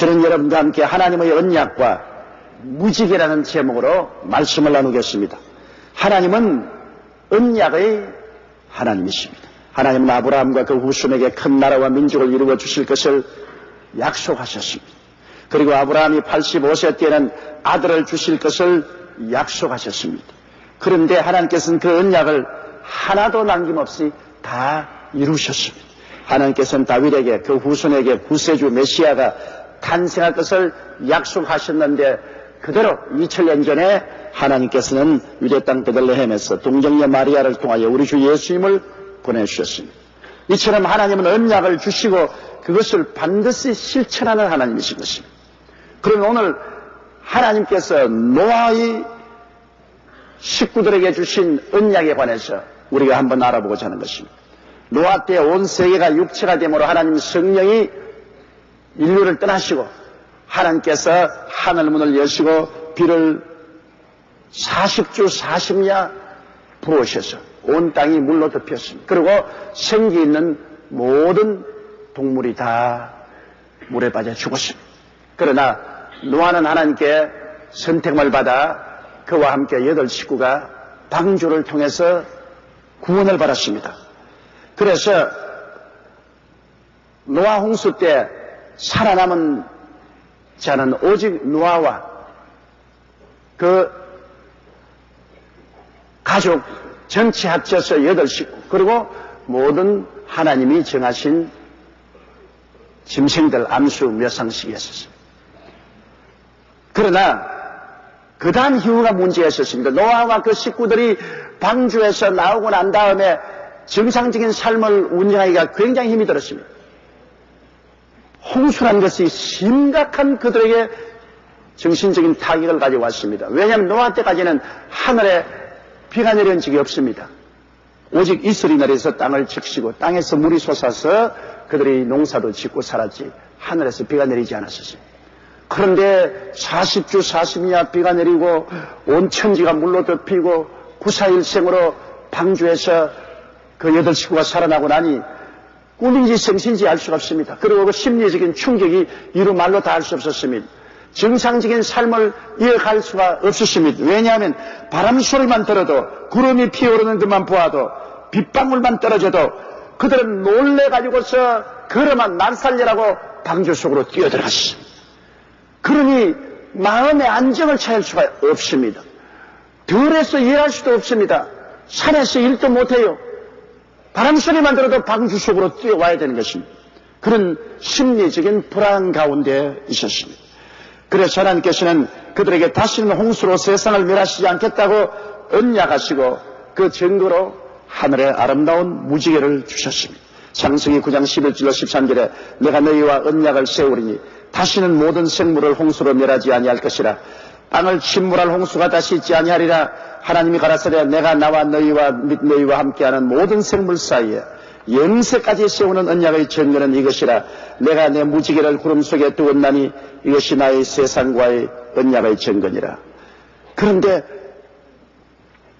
저는 여러분과 함께 하나님의 언약과 무지개라는 제목으로 말씀을 나누겠습니다. 하나님은 언약의 하나님이십니다. 하나님은 아브라함과 그 후손에게 큰 나라와 민족을 이루어 주실 것을 약속하셨습니다. 그리고 아브라함이 85세 때에는 아들을 주실 것을 약속하셨습니다. 그런데 하나님께서는 그 언약을 하나도 남김없이 다 이루셨습니다. 하나님께서는 다윗에게 그 후손에게 구세주 메시아가 탄생할 것을 약속하셨는데 그대로 2000년 전에 하나님께서는 유대 땅 베들레헴에서 동정녀 마리아를 통하여 우리 주 예수님을 보내주셨습니다. 이처럼 하나님은 언약을 주시고 그것을 반드시 실천하는 하나님이신 것입니다. 그러면 오늘 하나님께서 노아의 식구들에게 주신 언약에 관해서 우리가 한번 알아보고자 하는 것입니다. 노아 때 온 세계가 육체가 됨으로 하나님 성령이 인류를 떠나시고 하나님께서 하늘문을 여시고 비를 40주 40야 부으셔서 온 땅이 물로 덮였습니다. 그리고 생기 있는 모든 동물이 다 물에 빠져 죽었습니다. 그러나 노아는 하나님께 선택을 받아 그와 함께 8 식구가 방주를 통해서 구원을 받았습니다. 그래서 노아 홍수 때 살아남은 자는 오직 노아와 그 가족 전체 합쳐서 8 식구 그리고 모든 하나님이 정하신 짐승들 암수 몇 상씩이 있었습니다. 그러나 그 다음 이후가 문제가 있었습니다. 노아와 그 식구들이 방주에서 나오고 난 다음에 정상적인 삶을 운영하기가 굉장히 힘이 들었습니다. 홍수라는 것이 심각한 그들에게 정신적인 타격을 가져왔습니다. 왜냐하면 노아 때까지는 하늘에 비가 내려온 적이 없습니다. 오직 이슬이 내려서 땅을 적시고 땅에서 물이 솟아서 그들이 농사도 짓고 살았지 하늘에서 비가 내리지 않았었습니다. 그런데 40주 40야 비가 내리고 온 천지가 물로 덮이고 구사일생으로 방주에서 그 8 식구가 살아나고 나니 꿈인지 생신지 알 수가 없습니다. 그리고 그 심리적인 충격이 이루 말로 다 할 수 없었습니다. 정상적인 삶을 이어갈 수가 없었습니다. 왜냐하면 바람 소리만 들어도 구름이 피어오르는 것만 보아도 빗방울만 떨어져도 그들은 놀래가지고서 걸어만 날살려라고 방주 속으로 뛰어들어갔습니다. 그러니 마음의 안정을 찾을 수가 없습니다. 들에서 일할 수도 없습니다. 산에서 일도 못해요. 바람 소리만 들어도 방주 속으로 뛰어와야 되는 것입니다. 그런 심리적인 불안 가운데 있었습니다. 그래서 하나님께서는 그들에게 다시는 홍수로 세상을 멸하시지 않겠다고 언약하시고 그 증거로 하늘에 아름다운 무지개를 주셨습니다. 창세기 9장 11절로 13절에 내가 너희와 언약을 세우리니 다시는 모든 생물을 홍수로 멸하지 아니할 것이라. 땅을 침몰할 홍수가 다시 있지 아니하리라. 하나님이 가라사대 내가 나와 너희와 및 너희와 함께하는 모든 생물 사이에 영세까지 세우는 언약의 증거는 이것이라. 내가 내 무지개를 구름 속에 두었나니 이것이 나의 세상과의 언약의 증거니라. 그런데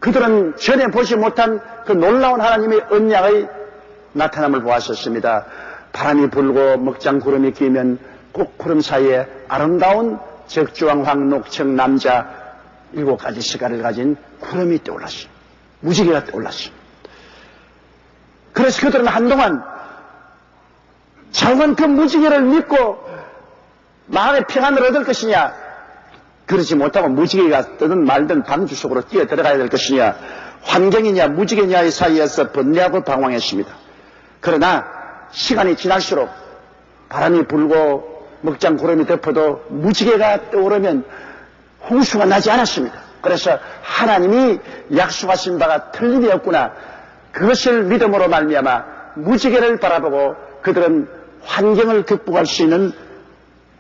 그들은 전에 보지 못한 그 놀라운 하나님의 언약의 나타남을 보았었습니다. 바람이 불고 먹장 구름이 끼면 꼭 구름 사이에 아름다운 적주왕 황록청 남자 7가지 시가를 가진 구름이 떠올랐습니다. 무지개가 떠올랐습니다. 그래서 그들은 한동안 정말 그 무지개를 믿고 마음의 평안을 얻을 것이냐, 그러지 못하고 무지개가 뜨든 말든 방주 속으로 뛰어 들어가야 될 것이냐, 환경이냐 무지개냐의 사이에서 번뇌하고 방황했습니다. 그러나 시간이 지날수록 바람이 불고 먹장 구름이 덮어도 무지개가 떠오르면 홍수가 나지 않았습니다. 그래서 하나님이 약속하신 바가 틀림이 없구나, 그것을 믿음으로 말미암아 무지개를 바라보고 그들은 환경을 극복할 수 있는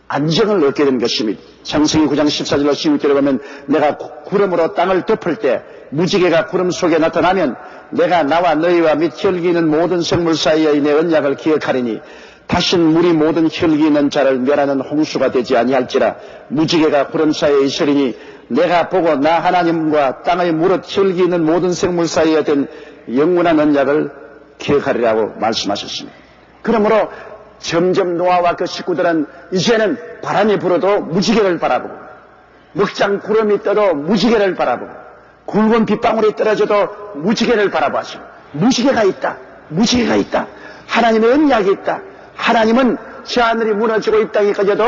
안정을 얻게 된 것입니다. 창세기 9장 14절로 16절에 보면 내가 구름으로 땅을 덮을 때 무지개가 구름 속에 나타나면 내가 나와 너희와 및 혈기 있는 모든 생물 사이의 내 언약을 기억하리니 다신 물이 모든 혈기 있는 자를 멸하는 홍수가 되지 아니할지라. 무지개가 구름 사이에 있으리니 내가 보고 나 하나님과 땅의 무릇 혈기 있는 모든 생물 사이에 된 영원한 언약을 기억하리라고 말씀하셨습니다. 그러므로 점점 노아와 그 식구들은 이제는 바람이 불어도 무지개를 바라보고, 먹장 구름이 떠도 무지개를 바라보고, 굵은 빗방울이 떨어져도 무지개를 바라보시고, 무지개가 있다. 무지개가 있다. 하나님의 언약이 있다. 하나님은 저 하늘이 무너지고 이 땅이 꺼져도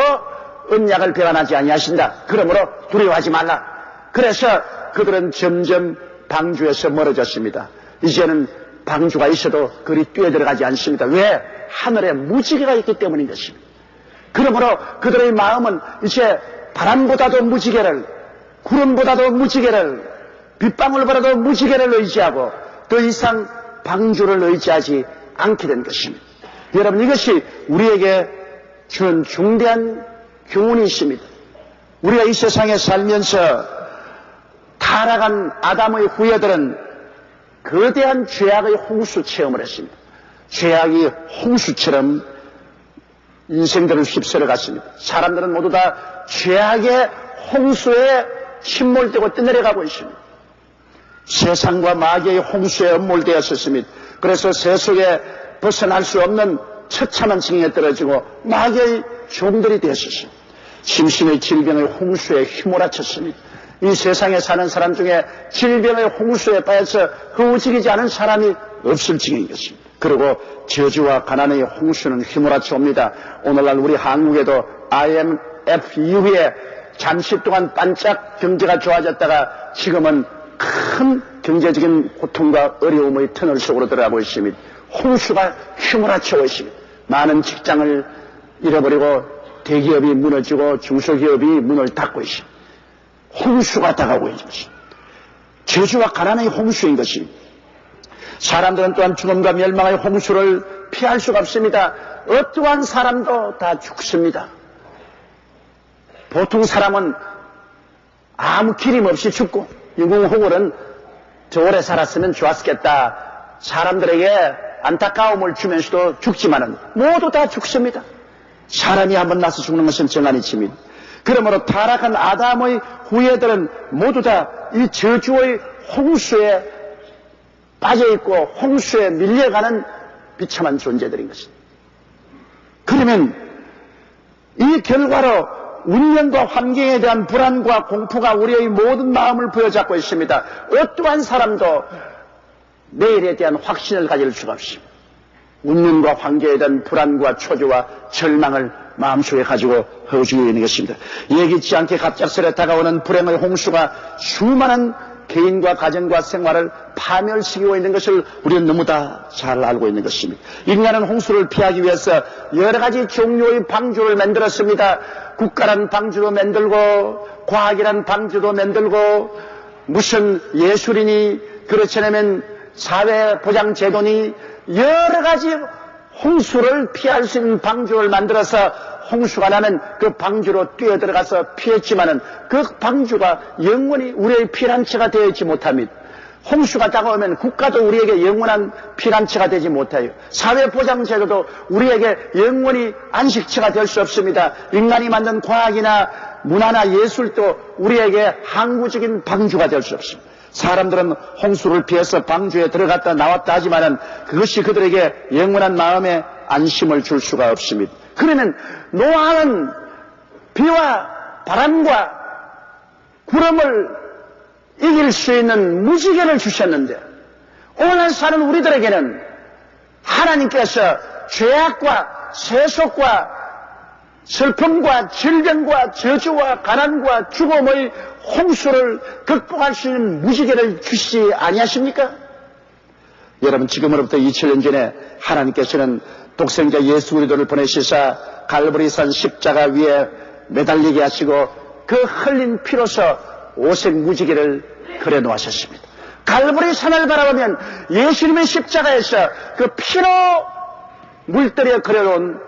언약을 배반하지 아니하신다. 그러므로 두려워하지 말라. 그래서 그들은 점점 방주에서 멀어졌습니다. 이제는 방주가 있어도 그리 뛰어들어가지 않습니다. 왜? 하늘에 무지개가 있기 때문인 것입니다. 그러므로 그들의 마음은 이제 바람보다도 무지개를, 구름보다도 무지개를, 빗방울보다도 무지개를 의지하고 더 이상 방주를 의지하지 않게 된 것입니다. 여러분, 이것이 우리에게 주는 중대한 교훈이 있습니다. 우리가 이 세상에 살면서 타락한 아담의 후예들은 거대한 죄악의 홍수 체험을 했습니다. 죄악이 홍수처럼 인생들을 휩쓸어 갔습니다. 사람들은 모두 다 죄악의 홍수에 침몰되고 떠내려가고 있습니다. 세상과 마귀의 홍수에 엄몰되었었습니다. 그래서 세속에 벗어날 수 없는 처참한 징에 떨어지고 마귀의 종들이 되었습니다. 심신의 질병의 홍수에 휘몰아쳤습니다. 이 세상에 사는 사람 중에 질병의 홍수에 빠져서 흐우직이지 않은 사람이 없을 지경인 것입니다. 그리고 저주와 가난의 홍수는 휘몰아쳐 옵니다. 오늘날 우리 한국에도 IMF 이후에 잠시 동안 반짝 경제가 좋아졌다가 지금은 큰 경제적인 고통과 어려움의 터널 속으로 들어가고 있습니다. 홍수가 휘몰아치고 있습니다. 많은 직장을 잃어버리고 대기업이 무너지고 중소기업이 문을 닫고 있습니다. 홍수가 다가오고 있는 것입니다. 저주와 가난의 홍수인 것입니다. 사람들은 또한 죽음과 멸망의 홍수를 피할 수가 없습니다. 어떠한 사람도 다 죽습니다. 보통 사람은 아무 기림 없이 죽고, 유궁호굴은 저 오래 살았으면 좋았겠다. 사람들에게 안타까움을 주면서도 죽지만은 모두 다 죽습니다. 사람이 한번 나서 죽는 것은 정한 이치입니다. 그러므로 타락한 아담의 후예들은 모두 다 이 저주의 홍수에 빠져있고 홍수에 밀려가는 비참한 존재들인 것입니다. 그러면 이 결과로 운명과 환경에 대한 불안과 공포가 우리의 모든 마음을 부여잡고 있습니다. 어떠한 사람도 내일에 대한 확신을 가질 수가 없습니다. 운명과 환경에 대한 불안과 초조와 절망을 마음속에 가지고 허우지고 있는 것입니다. 예기치 않게 갑작스레 다가오는 불행의 홍수가 수많은 개인과 가정과 생활을 파멸시키고 있는 것을 우리는 너무 다 잘 알고 있는 것입니다. 인간은 홍수를 피하기 위해서 여러 가지 종류의 방주를 만들었습니다. 국가란 방주도 만들고 과학이란 방주도 만들고 무슨 예술이니 그렇지 않으면 사회보장제도니 여러 가지 홍수를 피할 수 있는 방주를 만들어서 홍수가 나면 그 방주로 뛰어들어가서 피했지만은 그 방주가 영원히 우리의 피난처가 되지 못합니다. 홍수가 다가오면 국가도 우리에게 영원한 피난처가 되지 못해요. 사회보장제도도 우리에게 영원히 안식처가 될 수 없습니다. 인간이 만든 과학이나 문화나 예술도 우리에게 항구적인 방주가 될 수 없습니다. 사람들은 홍수를 피해서 방주에 들어갔다 나왔다 하지만은 그것이 그들에게 영원한 마음에 안심을 줄 수가 없습니다. 그러면 노아는 비와 바람과 구름을 이길 수 있는 무지개를 주셨는데 오늘 사는 우리들에게는 하나님께서 죄악과 세속과 슬픔과 질병과 저주와 가난과 죽음의 홍수를 극복할 수 있는 무지개를 주시지 아니하십니까? 여러분, 지금으로부터 2000년 전에 하나님께서는 독생자 예수 그리스도를 보내시사 갈보리산 십자가 위에 매달리게 하시고 그 흘린 피로서 오색 무지개를 그려 놓으셨습니다. 갈보리산을 바라보면 예수님의 십자가에서 그 피로 물들여 그려놓은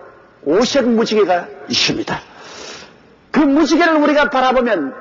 오색 무지개가 있습니다. 그 무지개를 우리가 바라보면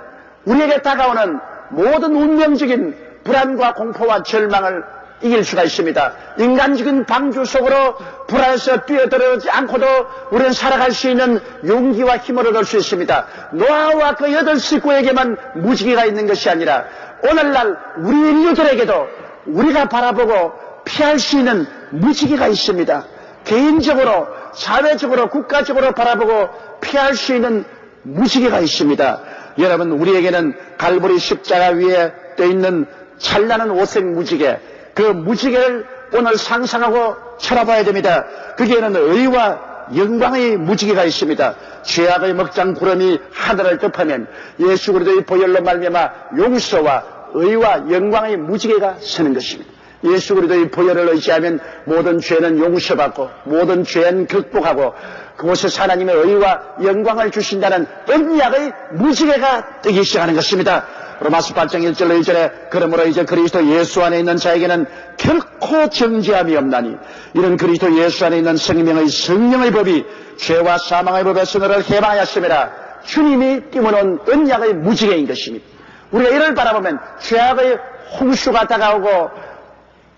우리에게 다가오는 모든 운명적인 불안과 공포와 절망을 이길 수가 있습니다. 인간적인 방주 속으로 불안해서 뛰어들어오지 않고도 우리는 살아갈 수 있는 용기와 힘을 얻을 수 있습니다. 노아와 그 8 식구에게만 무지개가 있는 것이 아니라 오늘날 우리 인류들에게도 우리가 바라보고 피할 수 있는 무지개가 있습니다. 개인적으로, 사회적으로, 국가적으로 바라보고 피할 수 있는 무지개가 있습니다. 여러분, 우리에게는 갈보리 십자가 위에 떠 있는 찬란한 오색 무지개, 그 무지개를 오늘 상상하고 쳐다봐야 됩니다. 거기에는 의와 영광의 무지개가 있습니다. 죄악의 먹장 구름이 하늘을 덮으면 예수 그리스도의 보혈로 말미암아 용서와 의와 영광의 무지개가 서는 것입니다. 예수 그리스도의 보혈을 의지하면 모든 죄는 용서받고 모든 죄는 극복하고 그곳에서 하나님의 의와 영광을 주신다는 언약의 무지개가 뜨기 시작하는 것입니다. 로마서 8장 1절로 2절에 그러므로 이제 그리스도 예수 안에 있는 자에게는 결코 정죄함이 없나니 이런 그리스도 예수 안에 있는 생명의 성령의 법이 죄와 사망의 법에서 너를 해방하였음이라. 주님이 띄워놓은 언약의 무지개인 것입니다. 우리가 이를 바라보면 죄악의 홍수가 다가오고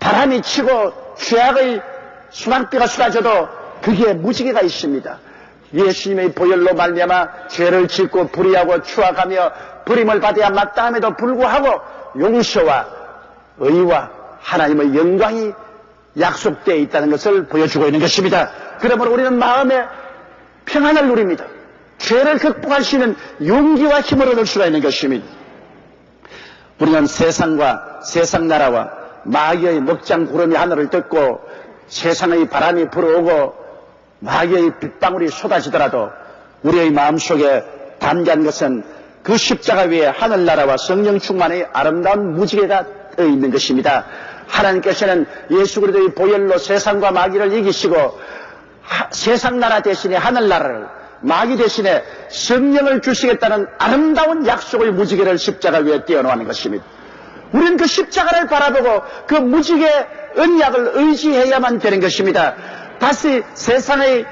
바람이 치고 죄악의 수박비가 쏟아져도 거기에 무지개가 있습니다. 예수님의 보혈로 말미암아 죄를 짓고 불의하고 추악하며 버림을 받아야 마땅함에도 불구하고 용서와 의와 하나님의 영광이 약속되어 있다는 것을 보여주고 있는 것입니다. 그러므로 우리는 마음에 평안을 누립니다. 죄를 극복할 수 있는 용기와 힘을 얻을 수가 있는 것입니다. 우리는 세상과 세상 나라와 마귀의 먹장 구름이 하늘을 덮고 세상의 바람이 불어오고 마귀의 빗방울이 쏟아지더라도 우리의 마음속에 담긴 것은 그 십자가 위에 하늘나라와 성령 충만의 아름다운 무지개가 떠 있는 것입니다. 하나님께서는 예수 그리스도의 보혈로 세상과 마귀를 이기시고 세상 나라 대신에 하늘나라를, 마귀 대신에 성령을 주시겠다는 아름다운 약속의 무지개를 십자가 위에 띄워놓는 것입니다. 우리는 그 십자가를 바라보고 그 무지개 언약을 의지해야만 되는 것입니다. 다시 세상의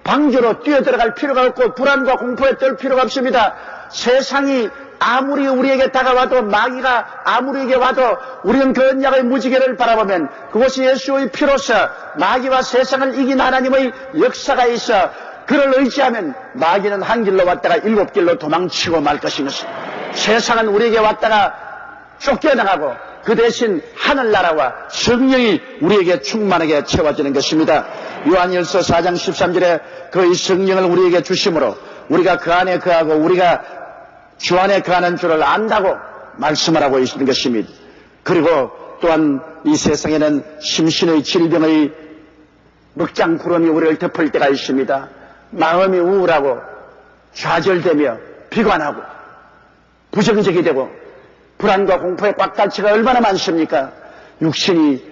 방주로 뛰어들어갈 필요가 없고 불안과 공포에 떨 필요가 없습니다. 세상이 아무리 우리에게 다가와도 마귀가 아무리 와도 우리는 그 언약의 무지개를 바라보면 그것이 예수의 피로서 마귀와 세상을 이긴 하나님의 역사가 있어 그를 의지하면 마귀는 한 길로 왔다가 7길로 도망치고 말 것인 것입니다. 세상은 우리에게 왔다가 쫓겨나가고 그 대신 하늘나라와 성령이 우리에게 충만하게 채워지는 것입니다. 요한일서 4장 13절에 그의 성령을 우리에게 주심으로 우리가 그 안에 거하고 우리가 주 안에 거하는 줄을 안다고 말씀을 하고 있는 것입니다. 그리고 또한 이 세상에는 심신의 질병의 먹장 구름이 우리를 덮을 때가 있습니다. 마음이 우울하고 좌절되며 비관하고 부정적이 되고 불안과 공포에 꽉 닫히가 얼마나 많습니까? 육신이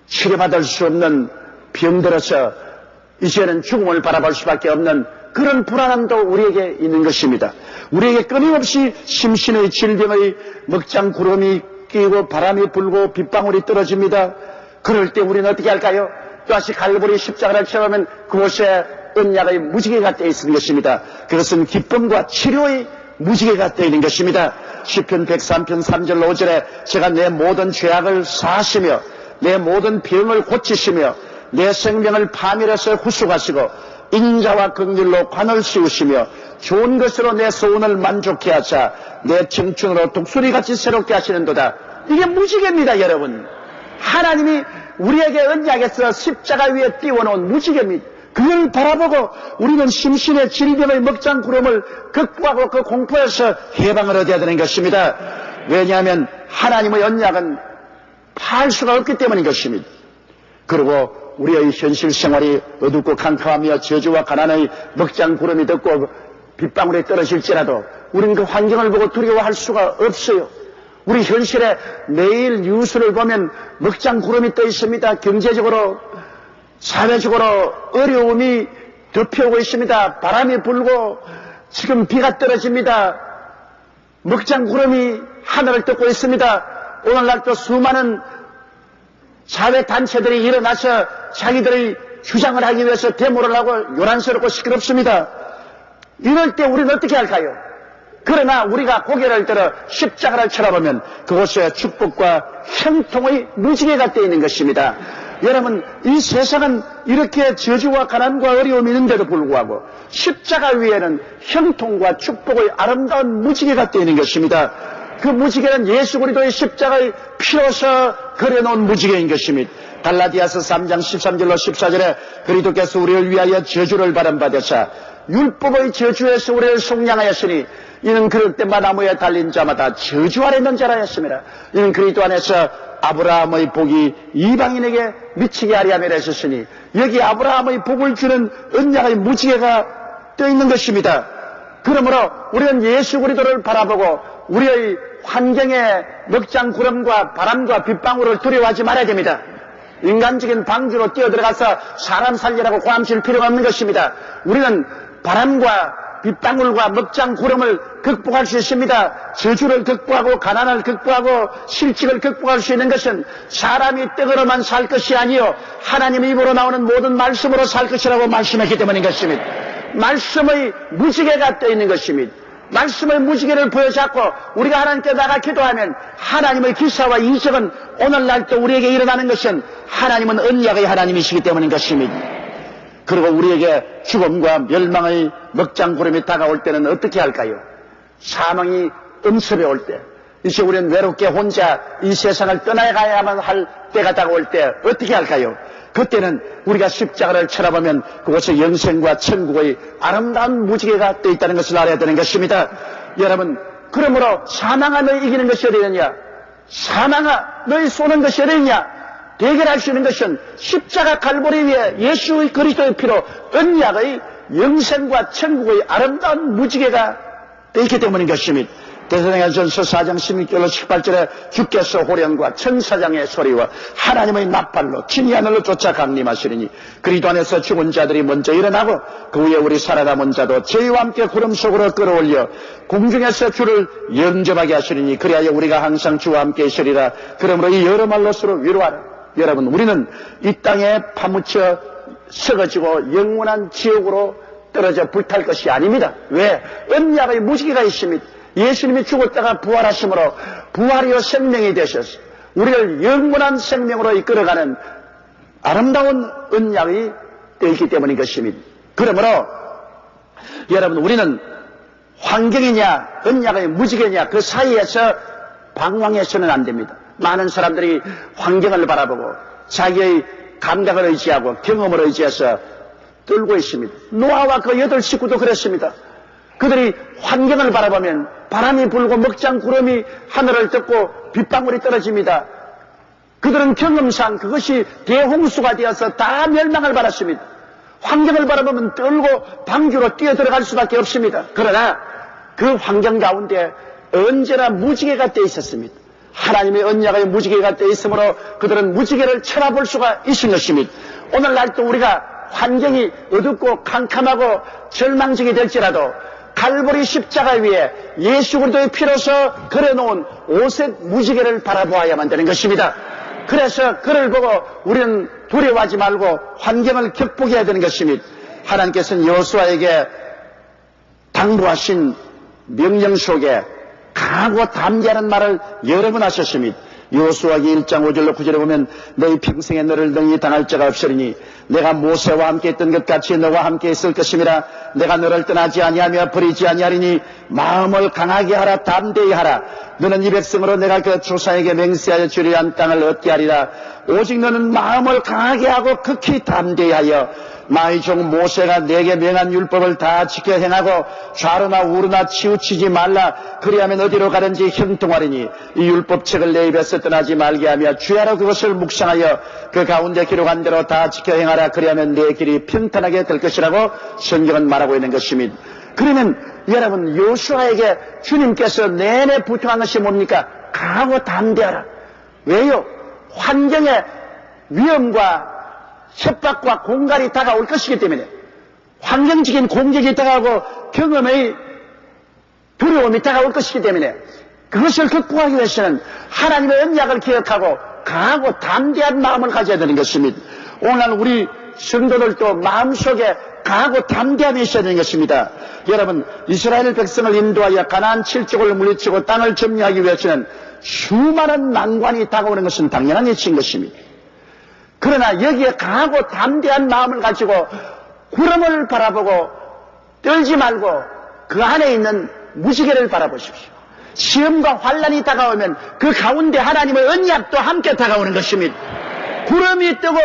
치료받을 수 없는 병들어서 이제는 죽음을 바라볼 수밖에 없는 그런 불안함도 우리에게 있는 것입니다. 우리에게 끊임없이 심신의 질병의 먹장 구름이 끼고 바람이 불고 빗방울이 떨어집니다. 그럴 때 우리는 어떻게 할까요? 또다시 갈보리 십자가를 쳐보면 그곳에 언약의 무지개가 떼어 있는 것입니다. 그것은 기쁨과 치료의 무지개가 떼어 있는 것입니다. 시편 103편 3절 5절에 제가 내 모든 죄악을 사하시며 내 모든 병을 고치시며 내 생명을 파멸해서 후숙하시고 인자와 긍휼로 관을 씌우시며 좋은 것으로 내 소원을 만족케 하사 내 청춘으로 독수리같이 새롭게 하시는도다. 이게 무지개입니다, 여러분. 하나님이 우리에게 언약에서 십자가 위에 띄워놓은 무지개입니다. 그걸 바라보고 우리는 심신의 질병의 먹장 구름을 극복하고 그 공포에서 해방을 얻어야 되는 것입니다. 왜냐하면 하나님의 언약은 파할 수가 없기 때문인 것입니다. 그리고 우리의 현실 생활이 어둡고 캄캄하며 저주와 가난의 먹장 구름이 덮고 빗방울이 떨어질지라도 우리는 그 환경을 보고 두려워할 수가 없어요. 우리 현실에 매일 뉴스를 보면 먹장 구름이 떠 있습니다. 경제적으로 사회적으로 어려움이 덮여오고 있습니다. 바람이 불고 지금 비가 떨어집니다. 먹장 구름이 하늘을 덮고 있습니다. 오늘날도 수많은 사회단체들이 일어나서 자기들의 주장을 하기 위해서 데모를 하고 요란스럽고 시끄럽습니다. 이럴 때 우리는 어떻게 할까요? 그러나 우리가 고개를 들어 십자가를 쳐다보면 그곳에 축복과 형통의 무지개가 떼어 있는 것입니다. 여러분, 이 세상은 이렇게 저주와 가난과 어려움이 있는데도 불구하고 십자가 위에는 형통과 축복의 아름다운 무지개가 떼어 있는 것입니다. 그 무지개는 예수 그리스도의 십자가의 피로서 그려놓은 무지개인 것입니다. 갈라디아서 3장 13절로 14절에 그리스도께서 우리를 위하여 저주를 받으사 율법의 저주에서 우리를 속량하였으니 이는 그럴 때마다 나무에 달린 자마다 저주 아래 있는 자라 했습니다. 이는 그리스도 안에서 아브라함의 복이 이방인에게 미치게 하려 함이라 하셨으니 여기 아브라함의 복을 주는 언약의 무지개가 떠 있는 것입니다. 그러므로 우리는 예수 그리스도를 바라보고 우리의 환경에 먹장 구름과 바람과 빗방울을 두려워하지 말아야 됩니다. 인간적인 방주로 뛰어들어가서 사람 살리라고 고함칠 필요가 없는 것입니다. 우리는 바람과 빗방울과 먹장 구름을 극복할 수 있습니다. 저주를 극복하고 가난을 극복하고 실직을 극복할 수 있는 것은 사람이 떡으로만 살 것이 아니요 하나님의 입으로 나오는 모든 말씀으로 살 것이라고 말씀했기 때문인 것입니다. 말씀의 무지개가 떠 있는 것입니다. 말씀의 무지개를 보여잡고 우리가 하나님께 나가 기도하면 하나님의 기사와 이적은 오늘날도 우리에게 일어나는 것은 하나님은 언약의 하나님이시기 때문인 것입니다. 그리고 우리에게 죽음과 멸망의 먹장구름이 다가올 때는 어떻게 할까요? 사망이 음습해 올 때, 이제 우리는 외롭게 혼자 이 세상을 떠나가야만 할 때가 다가올 때 어떻게 할까요? 그때는 우리가 십자가를 쳐다보면 그곳에 영생과 천국의 아름다운 무지개가 떠 있다는 것을 알아야 되는 것입니다. 여러분, 그러므로 사망아 너희 이기는 것이 어디느냐? 사망아 너희 쏘는 것이 어디느냐? 대결할 수 있는 것은 십자가 갈보리 위에 예수의 그리스도의 피로 언약의 영생과 천국의 아름다운 무지개가 떠 있기 때문인 것입니다. 데살로니가전서 4장 16절로 18절에 주께서 호령과 천사장의 소리와 하나님의 나팔로 친히 하늘로 쫓아 강림하시리니 그리스도 안에서 죽은 자들이 먼저 일어나고 그 후에 우리 살아남은 자도 저희와 함께 구름 속으로 끌어올려 공중에서 주를 영접하게 하시리니 그리하여 우리가 항상 주와 함께 있으리라. 그러므로 이 여러 말로 서로 위로하라. 여러분, 우리는 이 땅에 파묻혀 썩어지고 영원한 지옥으로 떨어져 불탈 것이 아닙니다. 왜? 언약의 무지개가 있습니다. 예수님이 죽었다가 부활하심으로 부활이요 생명이 되셔서 우리를 영원한 생명으로 이끌어가는 아름다운 언약이 되기 때문인 것입니다. 그러므로 여러분, 우리는 환경이냐 언약의 무지개냐 그 사이에서 방황해서는 안 됩니다. 많은 사람들이 환경을 바라보고 자기의 감각을 의지하고 경험을 의지해서 떨고 있습니다. 노아와 그 8 식구도 그랬습니다. 그들이 환경을 바라보면 바람이 불고 먹장 구름이 하늘을 덮고 빗방울이 떨어집니다. 그들은 경험상 그것이 대홍수가 되어서 다 멸망을 받았습니다. 환경을 바라보면 떨고 방주로 뛰어들어갈 수밖에 없습니다. 그러나 그 환경 가운데 언제나 무지개가 떼 있었습니다. 하나님의 언약의 무지개가 떼 있으므로 그들은 무지개를 쳐다볼 수가 있은 것입니다. 오늘날도 우리가 환경이 어둡고 캄캄하고 절망적이 될지라도 갈보리 십자가 위에 예수 그리스도의 피로서 그려놓은 오색 무지개를 바라보아야만 되는 것입니다. 그래서 그를 보고 우리는 두려워하지 말고 환경을 극복해야 되는 것입니다. 하나님께서는 여호수아에게 당부하신 명령 속에 강하고 담대하는 말을 여러 번 하셨습니다. 여호수아기 1장 5절로 9절에 보면 너희 평생에 너를 능히 당할 자가 없으리니 내가 모세와 함께 했던 것 같이 너와 함께 있을 것임이라. 내가 너를 떠나지 아니하며 버리지 아니하리니 마음을 강하게 하라. 담대히 하라. 너는 이 백성으로 내가 그 조상에게 맹세하여 주리라 한 땅을 얻게 하리라. 오직 너는 마음을 강하게 하고 극히 담대히 하여 나의 종 모세가 내게 명한 율법을 다 지켜 행하고 좌로나 우로나 치우치지 말라. 그리하면 어디로 가든지 형통하리니 이 율법책을 내 입에서 떠나지 말게 하며 주야로 그것을 묵상하여 그 가운데 기록한 대로 다 지켜 행하라. 그리하면 내 길이 평탄하게 될 것이라고 성경은 말하고 있는 것입니다. 그러면 여러분, 여호수아에게 주님께서 내내 부탁한 것이 뭡니까? 강하고 담대하라. 왜요? 환경의 위험과 협박과 공갈이 다가올 것이기 때문에, 환경적인 공격이 다가오고 경험의 두려움이 다가올 것이기 때문에 그것을 극복하기 위해서는 하나님의 언약을 기억하고 강하고 담대한 마음을 가져야 되는 것입니다. 오늘 우리 성도들도 마음속에 강하고 담대함이 있어야 되는 것입니다. 여러분, 이스라엘 백성을 인도하여 가나안 7족을 물리치고 땅을 점령하기 위해서는 수많은 난관이 다가오는 것은 당연한 일인 것입니다. 그러나 여기에 강하고 담대한 마음을 가지고 구름을 바라보고 떨지 말고 그 안에 있는 무지개를 바라보십시오. 시험과 환란이 다가오면 그 가운데 하나님의 언약도 함께 다가오는 것입니다. 구름이 뜨고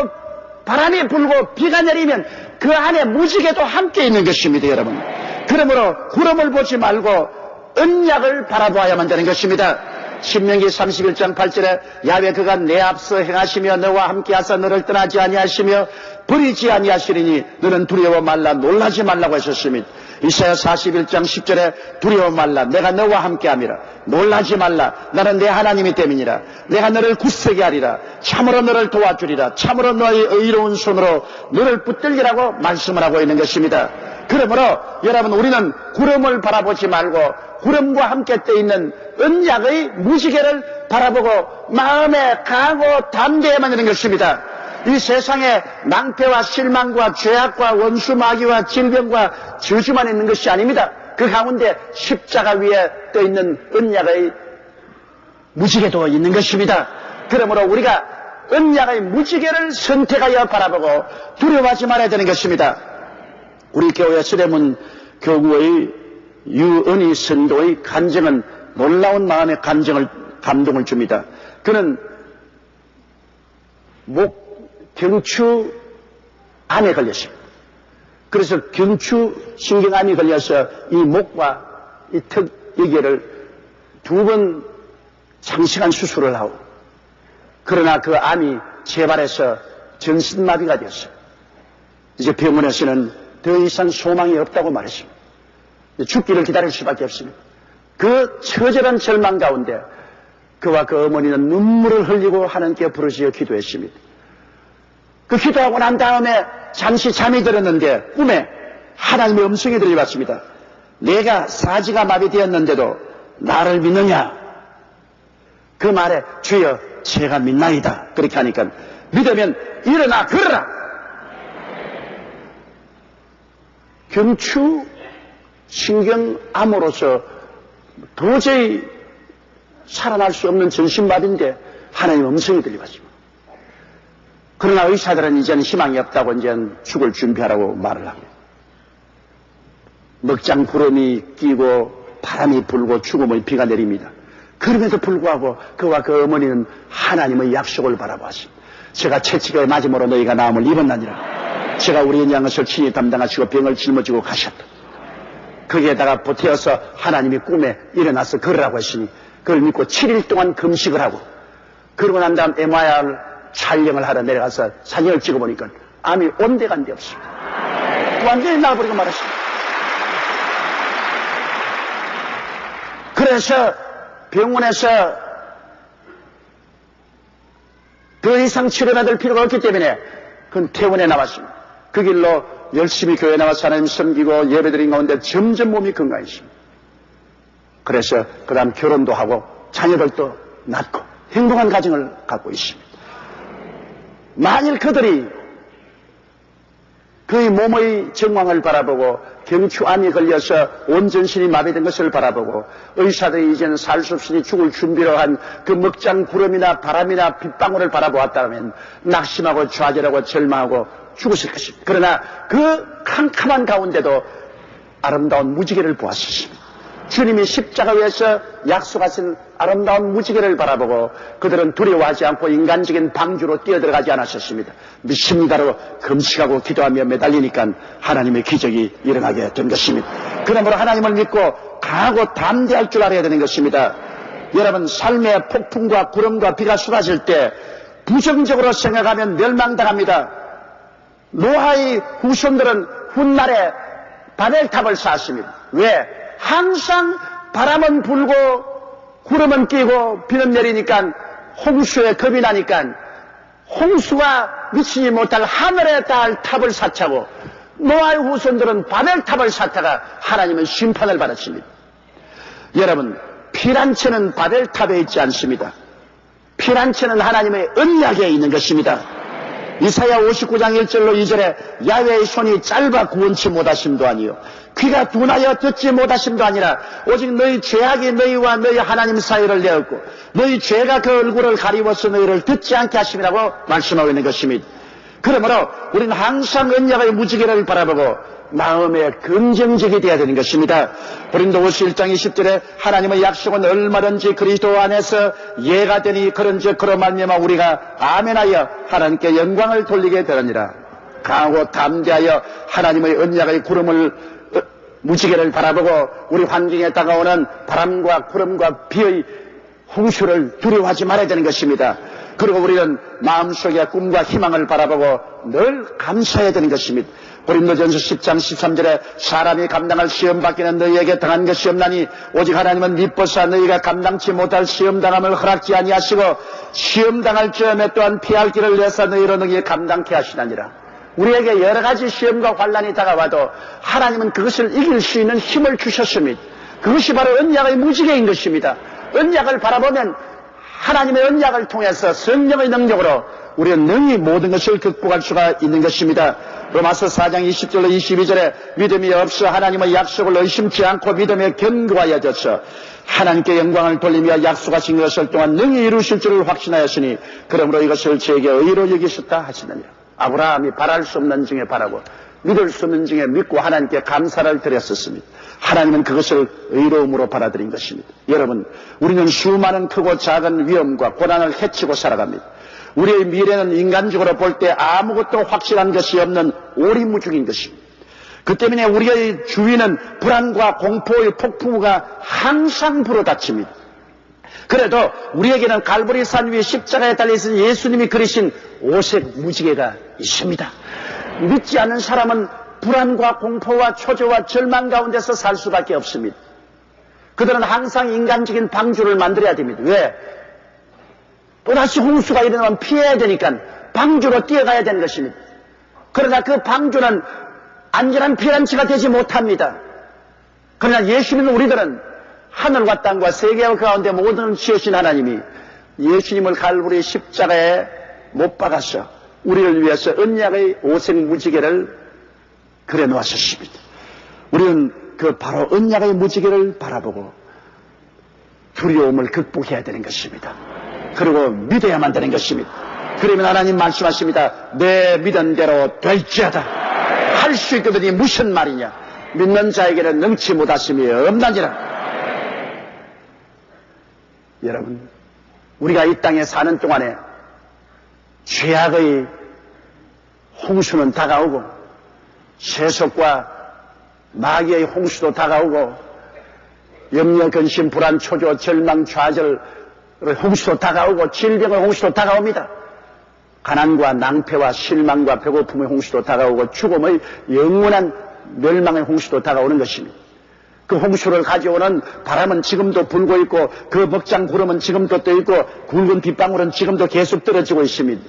바람이 불고 비가 내리면 그 안에 무지개도 함께 있는 것입니다, 여러분. 그러므로 구름을 보지 말고 언약을 바라보아야만 되는 것입니다. 신명기 31장 8절에 야훼 그가 내 앞서 행하시며 너와 함께하사 너를 떠나지 아니하시며 버리지 아니하시리니 너는 두려워 말라 놀라지 말라고 하셨습니다. 이사야 41장 10절에 두려워 말라 내가 너와 함께함이라 놀라지 말라 나는 내 하나님이 됨이니라 내가 너를 굳세게 하리라 참으로 너를 도와주리라 참으로 너의 의로운 손으로 너를 붙들리라고 말씀을 하고 있는 것입니다. 그러므로 여러분 우리는 구름을 바라보지 말고 구름과 함께 떠 있는 언약의 무지개를 바라보고 마음에 강하고 담대해야만 되는 것입니다. 이 세상에 낭패와 실망과 죄악과 원수 마귀와 질병과 저주만 있는 것이 아닙니다. 그 가운데 십자가 위에 떠 있는 언약의 무지개도 있는 것입니다. 그러므로 우리가 언약의 무지개를 선택하여 바라보고 두려워하지 말아야 되는 것입니다. 우리 교회 서대문 교구의 유은희 선도의 간증은 놀라운 마음의 감동을 줍니다. 그는 경추암에 걸렸습니다. 그래서 경추신경암이 걸려서 이 목과 이 턱 여기를 2번 장시간 수술을 하고 그러나 그 암이 재발해서 정신마비가 되었어요. 이제 병원에서는 더 이상 소망이 없다고 말했습니다. 죽기를 기다릴 수밖에 없습니다. 그 처절한 절망 가운데 그와 그 어머니는 눈물을 흘리고 하나님께 부르짖어 기도했습니다. 그 기도하고 난 다음에 잠시 잠이 들었는데 꿈에 하나님의 음성이 들려왔습니다. 내가 사지가 마비되었는데도 나를 믿느냐? 그 말에 주여 제가 믿나이다. 그렇게 하니까 믿으면 일어나 걸어라. 경추 신경암으로서 도저히 살아날 수 없는 정신마비인데 하나님의 음성이 들려왔습니다. 그러나 의사들은 이제는 희망이 없다고 이제는 죽을 준비하라고 말을 합니다. 먹장 구름이 끼고 바람이 불고 죽음의 비가 내립니다. 그럼에도 불구하고 그와 그 어머니는 하나님의 약속을 바라보았습니다. 제가 채찍에 맞음으로 너희가 나음을 입었나니라. 제가 우리의 양것을 친히 담당하시고 병을 짊어지고 가셨다. 거기에다가 보태어서 하나님이 꿈에 일어나서 걸으라고 했으니 그걸 믿고 7일 동안 금식을 하고 그러고 난 다음 MRI 촬영을 하러 내려가서 사진을 찍어보니까 암이 온데간데 없습니다. 완전히 나아버리고 말았습니다. 그래서 병원에서 더 이상 치료받을 필요가 없기 때문에 그건 퇴원에 나왔습니다. 그 길로 열심히 교회 나와서 하나님 섬기고 예배드린 가운데 점점 몸이 건강해집니다. 그래서 그 다음 결혼도 하고 자녀들도 낳고 행복한 가정을 갖고 있습니다. 만일 그들이 그의 몸의 정황을 바라보고 경추암이 걸려서 온 전신이 마비된 것을 바라보고 의사들이 이제는 살 수 없으니 죽을 준비로 한 그 먹장 구름이나 바람이나 빗방울을 바라보았다면 낙심하고 좌절하고 절망하고 죽었을 것입니다. 그러나 그 캄캄한 가운데도 아름다운 무지개를 보았습니다. 주님이 십자가 위에서 약속하신 아름다운 무지개를 바라보고 그들은 두려워하지 않고 인간적인 방주로 뛰어들어가지 않았었습니다. 믿습니다로 금식하고 기도하며 매달리니까 하나님의 기적이 일어나게 된 것입니다. 그러므로 하나님을 믿고 강하고 담대할 줄 알아야 되는 것입니다. 여러분 삶의 폭풍과 구름과 비가 쏟아질 때 부정적으로 생각하면 멸망당합니다. 노아의 후손들은 훗날에 바벨탑을 쌓았습니다. 왜? 항상 바람은 불고 구름은 끼고 비는 내리니까 홍수에 겁이 나니까 홍수가 미치지 못할 하늘에 닿을 탑을 쌓자고 노아의 후손들은 바벨탑을 쌓다가 하나님은 심판을 받았습니다. 여러분 피란처는 바벨탑에 있지 않습니다. 피란처는 하나님의 언약에 있는 것입니다. 이사야 59장 1절로 2절에 야훼의 손이 짧아 구원치 못하심도 아니요 귀가 둔하여 듣지 못하심도 아니라 오직 너희 죄악이 너희와 너희 하나님 사이를 내었고 너희 죄가 그 얼굴을 가리워서 너희를 듣지 않게 하심이라고 말씀하고 있는 것입니다. 그러므로 우리는 항상 언약의 무지개를 바라보고 마음에 긍정적이 되어야 되는 것입니다. 고린도 51장 20절에 하나님의 약속은 얼마든지 그리스도 안에서 예가 되니 그런즉 그로 말미암아 우리가 아멘하여 하나님께 영광을 돌리게 되느니라. 강하고 담대하여 하나님의 언약의 구름을 무지개를 바라보고 우리 환경에 다가오는 바람과 구름과 비의 홍수를 두려워하지 말아야 되는 것입니다. 그리고 우리는 마음속에 꿈과 희망을 바라보고 늘 감사해야 되는 것입니다. 고린도전서 10장 13절에 사람이 감당할 시험 받기는 너희에게 당한 것이 없나니 오직 하나님은 미뻐서 너희가 감당치 못할 시험 당함을 허락지 아니하시고 시험 당할 즈음에 또한 피할 길을 내사 너희로 능히 감당케 하시나니라. 우리에게 여러 가지 시험과 환난이 다가와도 하나님은 그것을 이길 수 있는 힘을 주셨습니다. 그것이 바로 언약의 무지개인 것입니다. 언약을 바라보면 하나님의 언약을 통해서 성령의 능력으로 우리는 능히 모든 것을 극복할 수가 있는 것입니다. 로마서 4장 20절로 22절에 믿음이 없어 하나님의 약속을 의심치 않고 믿음에 견고하여져서 하나님께 영광을 돌리며 약속하신 것을 또한 능히 이루실 줄을 확신하였으니 그러므로 이것을 제게 의로 여기셨다 하시느니라. 아브라함이 바랄 수 없는 중에 바라고 믿을 수 없는 중에 믿고 하나님께 감사를 드렸었습니다. 하나님은 그것을 의로움으로 받아들인 것입니다. 여러분, 우리는 수많은 크고 작은 위험과 고난을 헤치고 살아갑니다. 우리의 미래는 인간적으로 볼 때 아무것도 확실한 것이 없는 오리무중인 것입니다. 그 때문에 우리의 주위는 불안과 공포의 폭풍우가 항상 불어닥칩니다. 그래도 우리에게는 갈보리산 위에 십자가에 달려있는 예수님이 그리신 오색 무지개가 있습니다. 믿지 않는 사람은 불안과 공포와 초조와 절망 가운데서 살 수밖에 없습니다. 그들은 항상 인간적인 방주를 만들어야 됩니다. 왜? 또다시 홍수가 일어나면 피해야 되니까 방주로 뛰어가야 되는 것입니다. 그러나 그 방주는 안전한 피난처가 되지 못합니다. 그러나 예수님은 우리들은 하늘과 땅과 세계와 가운데 모든 지으신 하나님이 예수님을 갈보리 십자가에 못 박아서 우리를 위해서 언약의 오색 무지개를 그려 놓으셨습니다. 우리는 그 바로 언약의 무지개를 바라보고 두려움을 극복해야 되는 것입니다. 그리고 믿어야만 되는 것입니다. 그러면 하나님 말씀하십니다. 내 믿은 대로 될지어다. 할 수 있거든이 무슨 말이냐. 믿는 자에게는 능치 못하심이 없나니라. 여러분, 우리가 이 땅에 사는 동안에 죄악의 홍수는 다가오고 세속과 마귀의 홍수도 다가오고 염려, 근심, 불안, 초조, 절망, 좌절 홍수도 다가오고 질병의 홍수도 다가옵니다. 가난과 낭패와 실망과 배고픔의 홍수도 다가오고 죽음의 영원한 멸망의 홍수도 다가오는 것입니다. 그 홍수를 가져오는 바람은 지금도 불고 있고 그 먹장 구름은 지금도 떠 있고 굵은 빗방울은 지금도 계속 떨어지고 있습니다.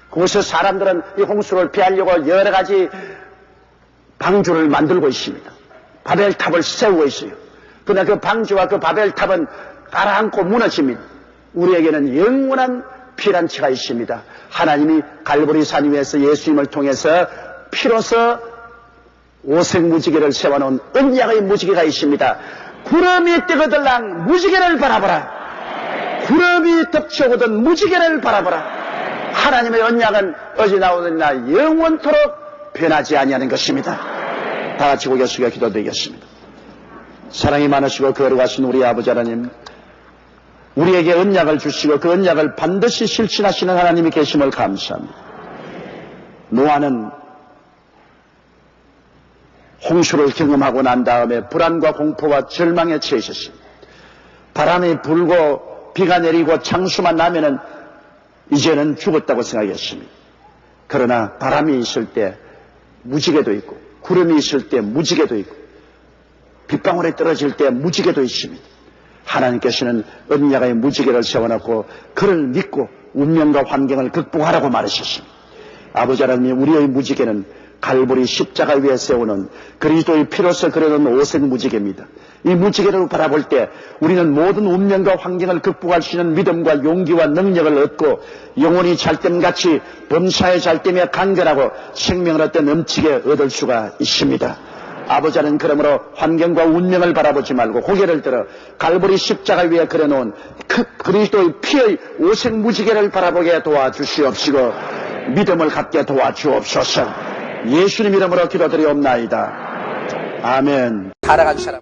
그곳에 사람들은 이 홍수를 피하려고 여러 가지 방주를 만들고 있습니다. 바벨탑을 세우고 있어요. 그러나 그 방주와 그 바벨탑은 가라앉고 무너집니다. 우리에게는 영원한 피난처가 있습니다. 하나님이 갈보리 산 위에서 예수님을 통해서 피로서 오색 무지개를 세워놓은 언약의 무지개가 있습니다. 구름이 뜨거들랑 무지개를 바라보라. 구름이 덮쳐오거든 무지개를 바라보라. 하나님의 언약은 어제 나오느냐 영원토록 변하지 아니하는 것입니다. 다 같이 고개 숙여 기도드리겠습니다. 사랑이 많으시고 거룩하신 우리 아버지 하나님, 우리에게 언약을 주시고 그 언약을 반드시 실천하시는 하나님이 계심을 감사합니다. 노아는 홍수를 경험하고 난 다음에 불안과 공포와 절망에 처해 있었습니다. 바람이 불고 비가 내리고 창수만 나면은 이제는 죽었다고 생각했습니다. 그러나 바람이 있을 때 무지개도 있고 구름이 있을 때 무지개도 있고 빗방울이 떨어질 때 무지개도 있습니다. 하나님께서는 언약의 무지개를 세워놓고 그를 믿고 운명과 환경을 극복하라고 말하셨습니다. 아버지 하나님, 우리의 무지개는 갈보리 십자가 위에 세우는 그리스도의 피로서 그려놓은 오색 무지개입니다. 이 무지개를 바라볼 때 우리는 모든 운명과 환경을 극복할 수 있는 믿음과 용기와 능력을 얻고 영혼이 잘됨같이 범사에 잘됨에 간결하고 생명을 얻되 넘치게 얻을 수가 있습니다. 아버지는 그러므로 환경과 운명을 바라보지 말고 고개를 들어 갈보리 십자가 위에 그려놓은 그리스도의 피의 오색 무지개를 바라보게 도와주시옵시고 믿음을 갖게 도와주옵소서. 예수님 이름으로 기도드리옵나이다. 아멘. 살아가는 사람.